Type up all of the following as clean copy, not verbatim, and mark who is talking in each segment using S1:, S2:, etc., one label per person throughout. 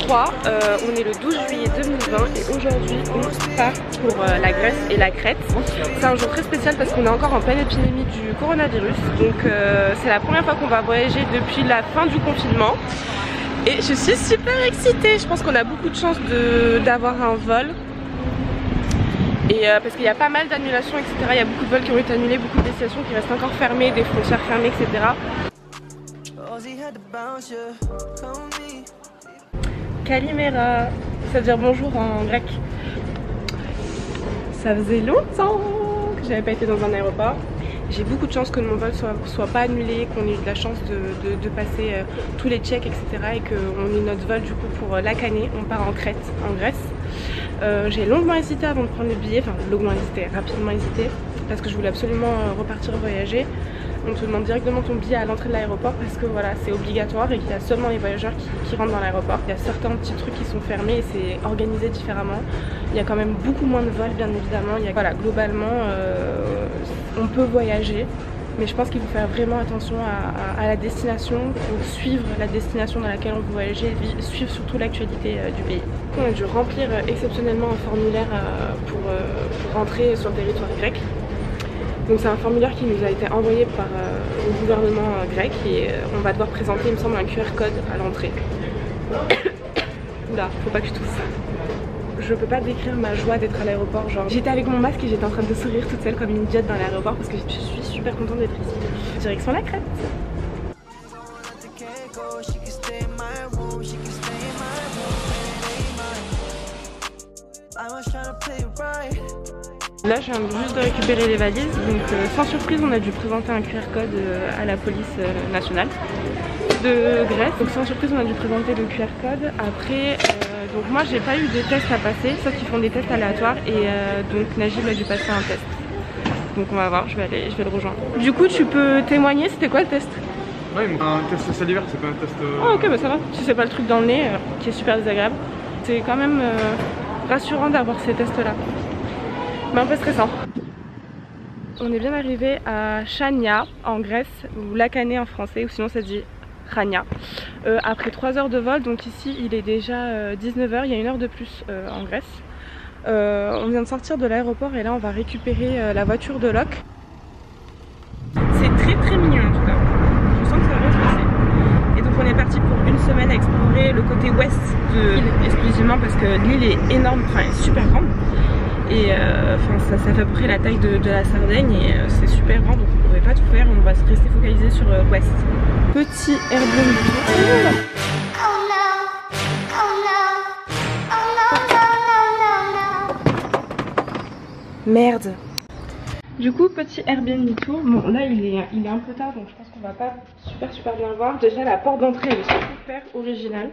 S1: 2023, on est le 12 juillet 2020 et aujourd'hui on part pour la Grèce et la Crète. C'est un jour très spécial parce qu'on est encore en pleine épidémie du coronavirus, donc c'est la première fois qu'on va voyager depuis la fin du confinement. Et je suis super excitée, je pense qu'on a beaucoup de chance d'avoir un vol. Et parce qu'il y a pas mal d'annulations, etc. Il y a beaucoup de vols qui ont été annulés, beaucoup de destinations qui restent encore fermées, des frontières fermées, etc. Kalimera, ça veut dire bonjour en grec. Ça faisait longtemps que j'avais pas été dans un aéroport. J'ai beaucoup de chance que mon vol soit pas annulé, qu'on ait eu de la chance de passer tous les checks, etc. Et qu'on ait notre vol du coup pour Lakané. On part en Crète, en Grèce. J'ai longuement hésité avant de prendre le billet, enfin longuement hésité, rapidement hésité, parce que je voulais absolument repartir voyager. On te demande directement ton billet à l'entrée de l'aéroport parce que voilà, c'est obligatoire et qu'il y a seulement les voyageurs qui rentrent dans l'aéroport. Il y a certains petits trucs qui sont fermés et c'est organisé différemment. Il y a quand même beaucoup moins de vols bien évidemment. Voilà, globalement on peut voyager, mais je pense qu'il faut faire vraiment attention à la destination, pour suivre la destination dans laquelle on veut voyager et suivre surtout l'actualité du pays. On a dû remplir exceptionnellement un formulaire pour rentrer sur le territoire grec. Donc c'est un formulaire qui nous a été envoyé par le gouvernement grec et on va devoir présenter, il me semble, un QR code à l'entrée. Oula, faut pas que je tousse. Je peux pas décrire ma joie d'être à l'aéroport, genre j'étais avec mon masque et j'étais en train de sourire toute seule comme une idiote dans l'aéroport parce que je suis super contente d'être ici. Direction la Crète. Là je viens juste de récupérer les valises, donc sans surprise on a dû présenter un QR code à la police nationale de Grèce. Donc sans surprise on a dû présenter le QR code. Après donc moi j'ai pas eu de tests à passer, sauf qu'ils font des tests aléatoires et donc Najib a dû passer un test. Donc on va voir, je vais le rejoindre. Du coup tu peux témoigner, c'était quoi le test?
S2: Ouais, un test salivaire, c'est pas un test...
S1: Oh ok bah ça va, si c'est pas le truc dans le nez qui est super désagréable. C'est quand même rassurant d'avoir ces tests là. Mais un peu stressant. On est bien arrivé à Chania en Grèce, ou Lakané en français, ou sinon ça se dit Chania. Après 3 heures de vol, donc ici il est déjà 19 h, il y a 1 heure de plus en Grèce. On vient de sortir de l'aéroport et là on va récupérer la voiture de Locke. C'est très mignon en tout cas, je sens que ça va bien se passer. Et donc on est parti pour une semaine à explorer le côté ouest de l'île exclusivement parce que l'île est énorme, enfin elle est super grande. Et ça fait à peu près la taille de la Sardaigne et c'est super grand donc on ne pouvait pas tout faire, on va rester focalisé sur l'ouest. Petit Airbnb. Merde. Du coup petit Airbnb tour, bon là il est un peu tard donc je pense qu'on va pas super bien le voir. Déjà la porte d'entrée elle est super originale.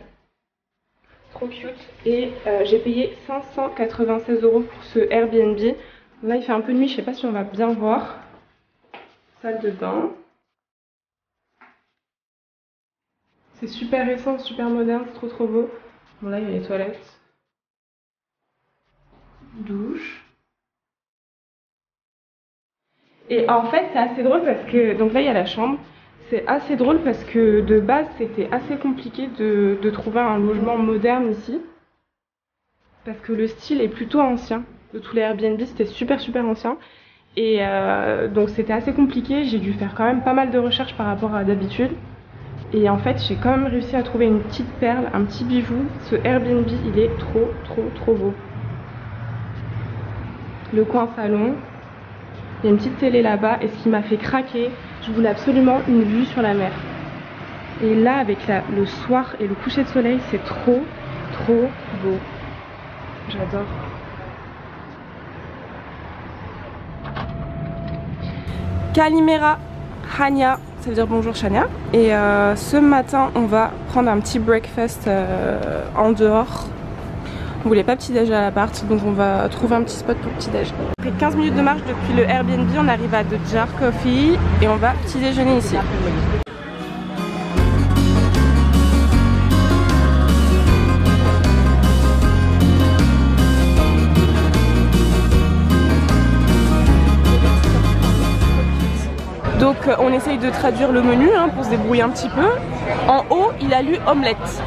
S1: Trop cute et j'ai payé 596 € pour ce Airbnb. Là il fait un peu nuit, je sais pas si on va bien voir. Salle de bain. C'est super récent, super moderne, c'est trop beau. Bon là il y a les toilettes. Douche. Et en fait c'est assez drôle parce que, donc là il y a la chambre. C'est assez drôle parce que de base c'était assez compliqué de trouver un logement moderne ici. Parce que le style est plutôt ancien. De tous les Airbnb c'était super ancien. Et donc c'était assez compliqué, j'ai dû faire quand même pas mal de recherches par rapport à d'habitude. Et en fait j'ai quand même réussi à trouver une petite perle, un petit bijou. Ce Airbnb il est trop beau. Le coin salon. Il y a une petite télé là-bas et ce qui m'a fait craquer, je voulais absolument une vue sur la mer. Et là avec le soir et le coucher de soleil c'est trop beau. J'adore. Kalimera Chania, ça veut dire bonjour Chania. Et ce matin on va prendre un petit breakfast en dehors. On voulait pas petit déj à l'appart donc on va trouver un petit spot pour petit déj. Après 15 minutes de marche depuis le Airbnb on arrive à The Jar Coffee et on va petit déjeuner ici. Donc on essaye de traduire le menu pour se débrouiller un petit peu. En haut il a lu omelette.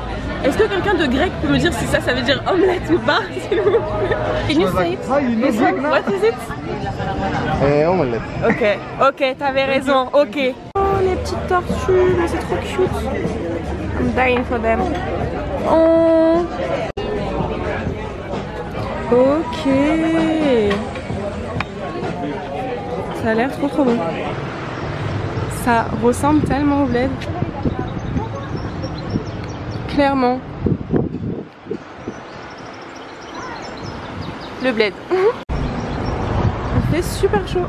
S1: Est-ce que quelqu'un de grec peut me dire si ça veut dire omelette ou pas, s'il vous plaît? Can you say it? What is it?
S3: Omelette.
S1: Ok, ok, t'avais raison, ok. Oh, les petites tortues, mais c'est trop cute. I'm dying for them. Oh. Ok. Ça a l'air trop bon. Ça ressemble tellement au bled. Clairement. Le bled. Il fait super chaud.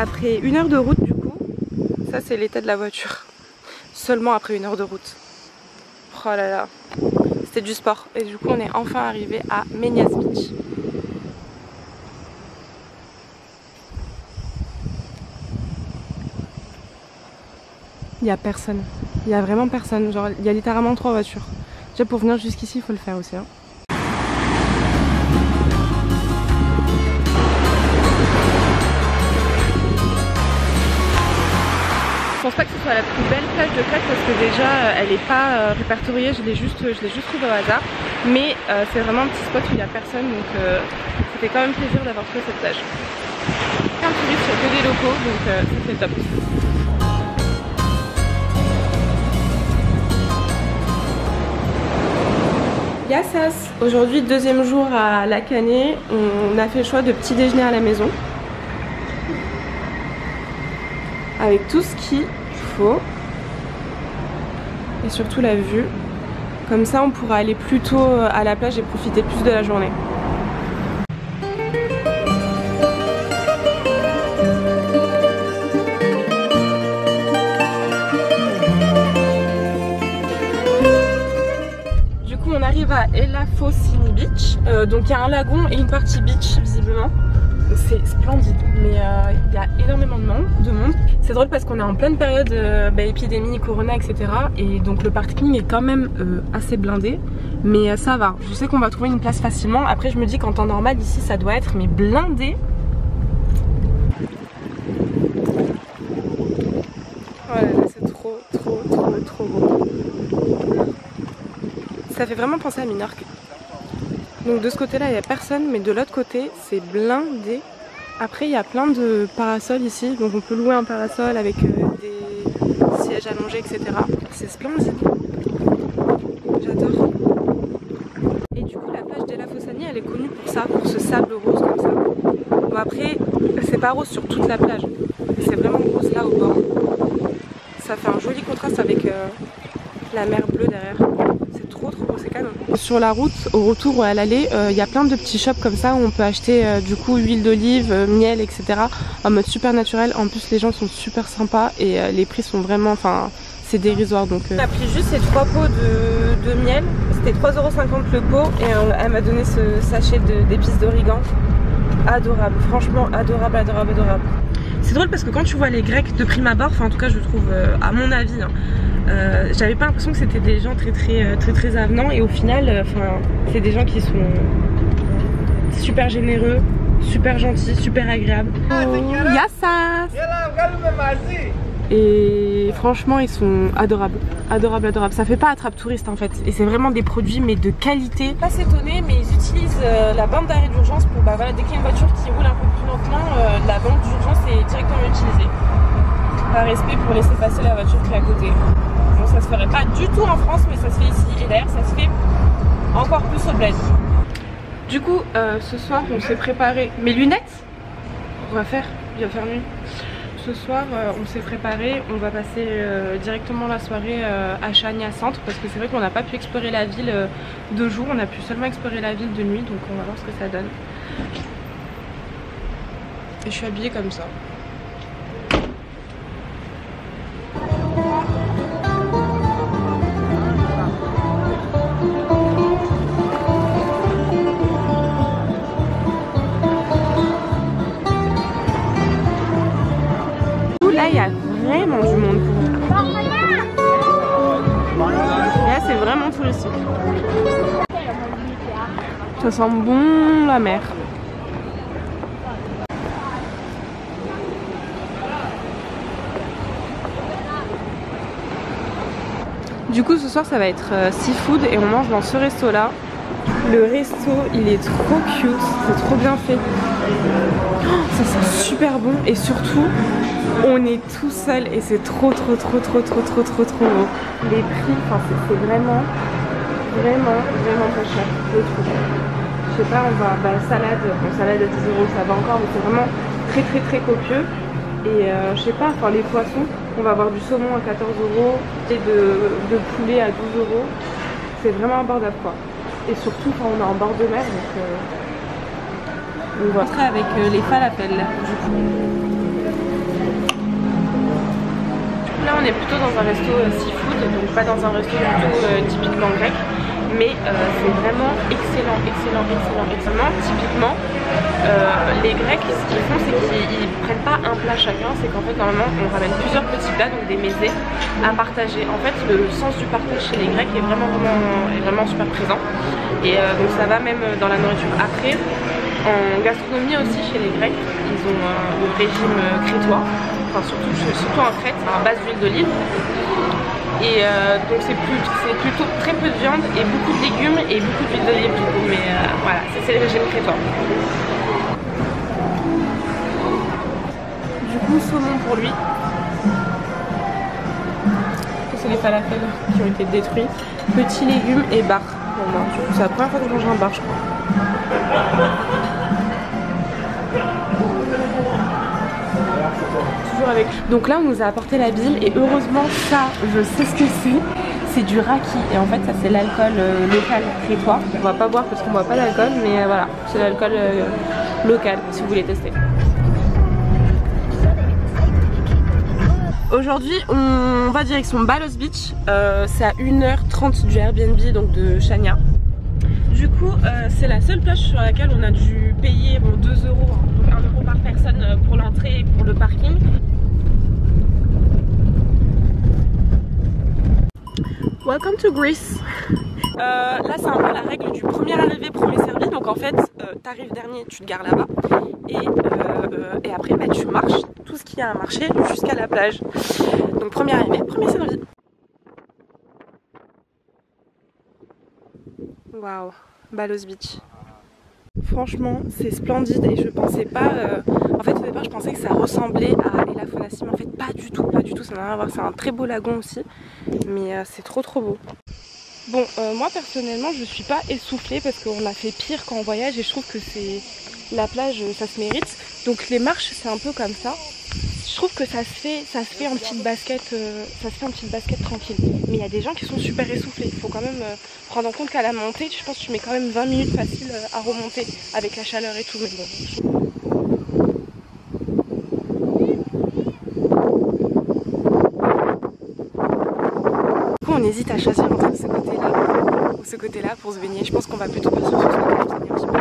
S1: Après 1 heure de route du coup, ça c'est l'état de la voiture. Seulement après 1 heure de route. Oh là là, c'était du sport. Et du coup on est enfin arrivé à Ménias Beach. Il n'y a personne, il n'y a vraiment personne. Genre il y a littéralement 3 voitures. Déjà pour venir jusqu'ici il faut le faire aussi hein. Je pense pas que ce soit la plus belle plage de Crète parce que déjà elle est pas répertoriée, je l'ai juste trouvée au hasard. Mais c'est vraiment un petit spot où il n'y a personne donc ça fait quand même plaisir d'avoir trouvé cette plage. Un touriste sur que des locaux donc ça c'est top. Yassas! Aujourd'hui 2e jour à Lacanée, on a fait le choix de petit déjeuner à la maison. Avec tout ce qu'il faut et surtout la vue. Comme ça on pourra aller plus tôt à la plage et profiter plus de la journée. Du coup on arrive à Elafosini Beach, donc il y a un lagon et une partie beach visiblement. C'est splendide, mais il y a énormément de monde. C'est drôle parce qu'on est en pleine période épidémie, corona, etc. Et donc le parking est quand même assez blindé. Mais ça va, je sais qu'on va trouver une place facilement. Après je me dis qu'en temps normal ici ça doit être mais blindé. Oh là là, c'est trop beau. Ça fait vraiment penser à Minorque. Donc de ce côté là il n'y a personne, mais de l'autre côté c'est blindé. Après il y a plein de parasols ici, donc on peut louer un parasol avec des sièges allongés etc. C'est splendide, j'adore. Et du coup la plage d'Elafosini elle est connue pour ça, pour ce sable rose comme ça. Bon après c'est pas rose sur toute la plage, c'est vraiment rose là au bord. Ça fait un joli contraste avec la mer bleue derrière. C'est trop beau, c'est canon. Sur la route, au retour ou à l'aller, il y a plein de petits shops comme ça où on peut acheter du coup huile d'olive, miel, etc. en mode super naturel. En plus les gens sont super sympas et les prix sont vraiment, enfin c'est dérisoire donc. On a pris juste ces 3 pots de miel, c'était 3,50 € le pot et elle m'a donné ce sachet d'épices d'origan. Adorable, franchement adorable. C'est drôle parce que quand tu vois les Grecs de prime abord, enfin en tout cas je trouve à mon avis, hein, j'avais pas l'impression que c'était des gens très avenants et au final, c'est des gens qui sont super généreux, super gentils, super agréables. Yassas! Et franchement ils sont adorables. Ça fait pas attrape touriste en fait et c'est vraiment des produits mais de qualité. Pas s'étonner mais ils utilisent la bande d'arrêt d'urgence pour voilà, dès qu'il y a une voiture qui roule un peu plus lentement, la bande d'urgence est directement utilisée. Par respect pour laisser passer la voiture qui est à côté. Bon ça se ferait pas du tout en France mais ça se fait ici et d'ailleurs ça se fait encore plus au bled. Du coup ce soir on s'est préparé mes lunettes. Il va faire nuit. Ce ce soir on s'est préparé, on va passer directement la soirée à Chania Centre parce que c'est vrai qu'on n'a pas pu explorer la ville de jour, on a pu seulement explorer la ville de nuit, donc on va voir ce que ça donne. Et je suis habillée comme ça. Là il y a vraiment du monde pour nous. Et là c'est vraiment touristique. Ça sent bon la mer. Du coup ce soir ça va être seafood et on mange dans ce resto là. Le resto il est trop cute, c'est trop bien fait. Oh, ça sent super bon et surtout on est tout seul et c'est trop beau. Les prix, enfin c'est vraiment pas cher, je trouve. Je sais pas, on va, salade, bon salade à 10 € ça va encore, mais c'est vraiment très copieux. Et je sais pas, enfin les poissons, on va avoir du saumon à 14 € et de poulet à 12 €. C'est vraiment abordable quoi. Et surtout quand on est en bord de mer, donc on va rentrer avec les falafels du coup. Là on est plutôt dans un resto seafood, donc pas dans un resto du tout typiquement grec, mais c'est vraiment excellent. Typiquement les Grecs ce qu'ils font c'est qu'ils prennent pas un plat chacun, c'est qu'en fait normalement on ramène plusieurs petits plats, donc des mésés à partager. En fait le sens du partage chez les Grecs est vraiment super présent et donc ça va même dans la nourriture. Après en gastronomie aussi chez les Grecs ils ont le régime crétois, enfin surtout en Crète à base d'huile d'olive. Et donc c'est plutôt très peu de viande et beaucoup de légumes et beaucoup d'huile d'olive du coup, mais voilà, c'est le régime crétois. Du coup saumon pour lui. C'est les falafels qui ont été détruits. Petits légumes et bar pour moi. Du coup c'est la première fois que je mange un bar je crois. Avec. Donc là on nous a apporté la bile et heureusement ça je sais ce que c'est du raki et en fait ça c'est l'alcool local crétois. On va pas boire parce qu'on boit pas d'alcool mais voilà c'est l'alcool local si vous voulez tester. Aujourd'hui on va direction Balos Beach, c'est à 1h30 du Airbnb donc de Chania. Du coup c'est la seule plage sur laquelle on a dû payer 2 €, donc 1 € par personne pour l'entrée et pour le parking. Welcome to Greece. Là c'est un peu la règle du premier arrivé premier servi, donc en fait t'arrives dernier, tu te gares là-bas et après tu marches tout ce qu'il y a à marcher jusqu'à la plage. Donc premier arrivé premier servi. Waouh, Balos Beach. Franchement c'est splendide et je pensais pas en fait au départ je pensais que ça ressemblait à Elafonassi, mais en fait pas du tout, ça n'a rien à voir. C'est un très beau lagon aussi mais c'est trop beau. Bon moi personnellement je suis pas essoufflée parce qu'on a fait pire quand on voyage et je trouve que c'est la plage ça se mérite. Donc les marches c'est un peu comme ça. Je trouve que ça se fait en petite basket, tranquille. Mais il y a des gens qui sont super essoufflés. Il faut quand même prendre en compte qu'à la montée, je pense que tu mets quand même 20 minutes facile à remonter avec la chaleur et tout. Mais bon. Du coup, on hésite à choisir entre ce côté-là ou ce côté-là pour se baigner. Je pense qu'on va plutôt partir sur ce côté-là. Un petit peu.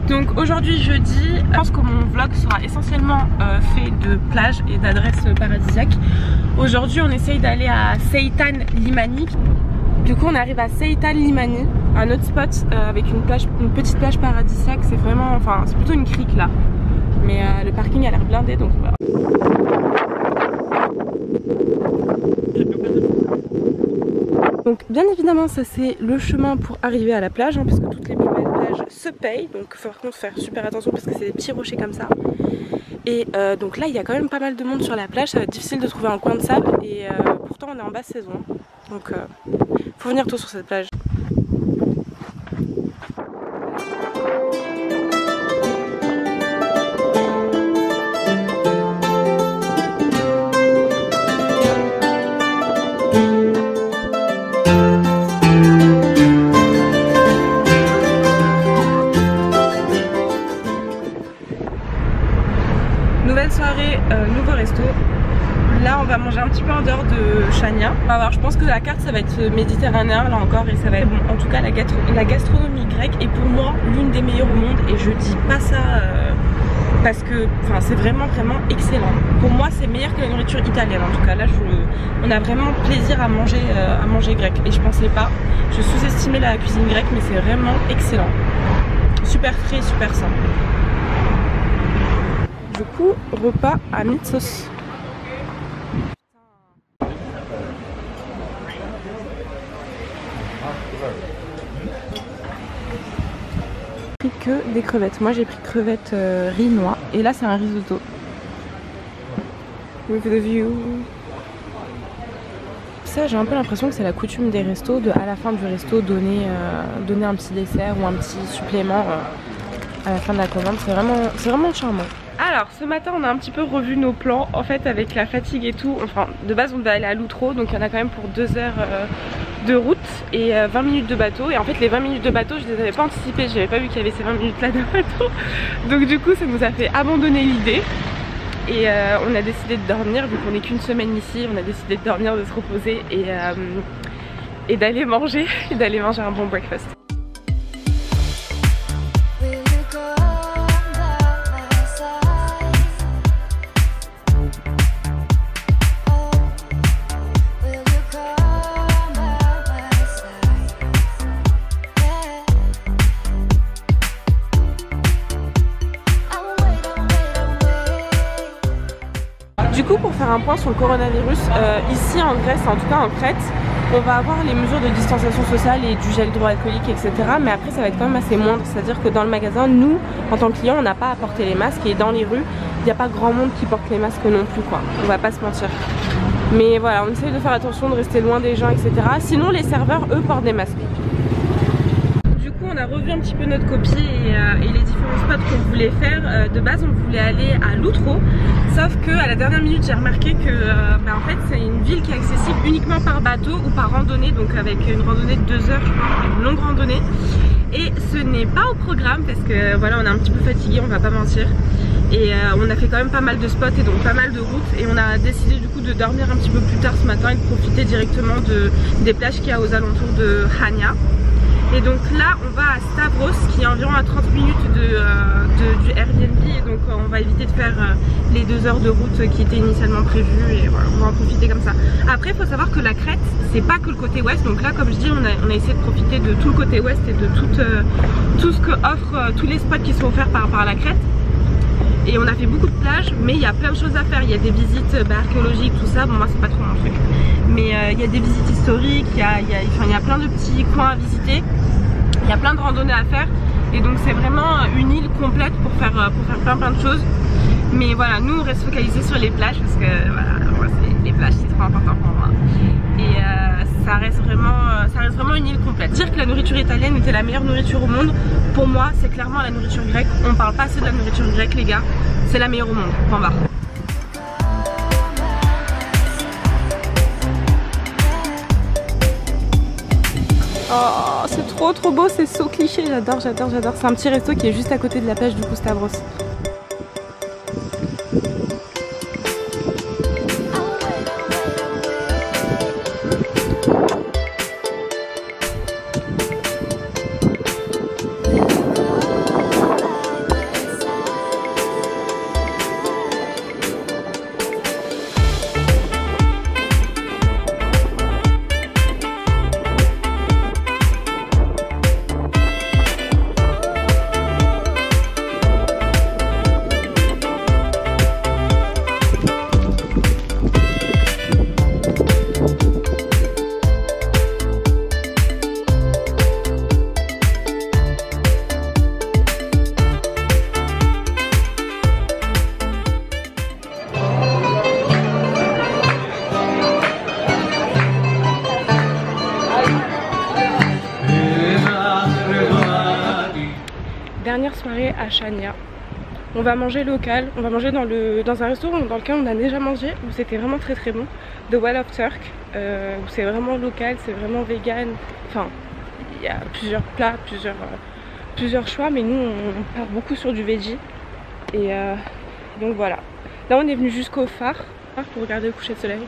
S1: Donc aujourd'hui jeudi, je pense que mon vlog sera essentiellement fait de plages et d'adresses paradisiaques. Aujourd'hui on essaye d'aller à Seitan Limani. Du coup on arrive à Seitan Limani, un autre spot avec une petite plage paradisiaque. C'est vraiment, enfin c'est plutôt une crique là. Mais le parking a l'air blindé donc voilà. Donc bien évidemment ça c'est le chemin pour arriver à la plage hein, parce que toutes les plus belles plages se payent. Donc il faut par contre faire super attention parce que c'est des petits rochers comme ça. Et donc là il y a quand même pas mal de monde sur la plage, ça va être difficile de trouver un coin de sable et pourtant on est en basse saison. Donc faut venir tôt sur cette plage. Nouvelle soirée, nouveau resto. Là on va manger un petit peu en dehors de Chania. Alors je pense que la carte ça va être méditerranéen là encore et ça va être bon. En tout cas la gastronomie grecque est pour moi l'une des meilleures au monde et je dis pas ça parce que c'est vraiment excellent. Pour moi c'est meilleur que la nourriture italienne en tout cas. Là on a vraiment plaisir à manger grec et je pensais pas. Je sous-estimais la cuisine grecque mais c'est vraiment excellent. Super frais, super sain. Du coup, repas à Mitsos. J'ai pris que des crevettes. Moi j'ai pris crevettes riz noix et là c'est un risotto. With the view. Ça j'ai un peu l'impression que c'est la coutume des restos de à la fin du resto donner un petit dessert ou un petit supplément à la fin de la commande. C'est vraiment charmant. Alors ce matin on a un petit peu revu nos plans en fait avec la fatigue et tout. Enfin de base on devait aller à Loutro donc il y en a quand même pour 2 heures de route et 20 minutes de bateau. Et en fait les 20 minutes de bateau je les avais pas anticipées, j'avais pas vu qu'il y avait ces 20 minutes là de bateau. Donc du coup ça nous a fait abandonner l'idée. Et on a décidé de dormir vu qu'on n'est qu'une semaine ici. On a décidé de dormir, de se reposer et d'aller manger un bon breakfast. Du coup pour faire un point sur le coronavirus, ici en Grèce, en tout cas en Crète, on va avoir les mesures de distanciation sociale et du gel hydroalcoolique etc. Mais après ça va être quand même assez moindre, c'est-à-dire que dans le magasin, nous en tant que clients on n'a pas à porter les masques et dans les rues il n'y a pas grand monde qui porte les masques non plus quoi, on va pas se mentir. Mais voilà, on essaye de faire attention, de rester loin des gens etc. Sinon les serveurs eux portent des masques. On a revu un petit peu notre copie et les différents spots qu'on voulait faire. De base on voulait aller à Loutro, sauf que à la dernière minute j'ai remarqué que en fait c'est une ville qui est accessible uniquement par bateau ou par randonnée, donc avec une randonnée de 2 heures, une longue randonnée. Et ce n'est pas au programme parce que voilà on est un petit peu fatigué, on va pas mentir. Et on a fait quand même pas mal de spots et donc pas mal de routes et on a décidé du coup de dormir un petit peu plus tard ce matin et de profiter directement des plages qu'il y a aux alentours de Chania. Et donc là on va à Stavros qui est environ à 30 minutes du Airbnb et donc on va éviter de faire les 2 heures de route qui étaient initialement prévues et voilà, on va en profiter comme ça. Après il faut savoir que la Crète c'est pas que le côté ouest, donc là comme je dis on a essayé de profiter de tout le côté ouest et de tout ce que offrent tous les spots qui sont offerts par la Crète. Et on a fait beaucoup de plages, mais il y a plein de choses à faire. Il y a des visites archéologiques, tout ça. Bon, moi, c'est pas trop mon truc. Mais il y a des visites historiques, il y a plein de petits coins à visiter. Il y a plein de randonnées à faire. Et donc, c'est vraiment une île complète pour faire plein de choses. Mais voilà, nous, on reste focalisés sur les plages parce que voilà, les plages, c'est trop important pour moi. Et ça reste vraiment une île complète. Dire que la nourriture italienne était la meilleure nourriture au monde, pour moi c'est clairement la nourriture grecque. On parle pas assez de la nourriture grecque les gars, c'est la meilleure au monde, point barre. Oh c'est trop beau, c'est so cliché, j'adore. C'est un petit resto qui est juste à côté de la plage du coup Stavros. dernière soirée à Chania. On va manger local, on va manger dans un restaurant dans lequel on a déjà mangé, où c'était vraiment très très bon, The Well of Turk, où c'est vraiment local, c'est vraiment vegan, enfin il y a plusieurs plats, plusieurs choix, mais nous on part beaucoup sur du veggie, et donc voilà. Là on est venu jusqu'au phare pour regarder le coucher de soleil.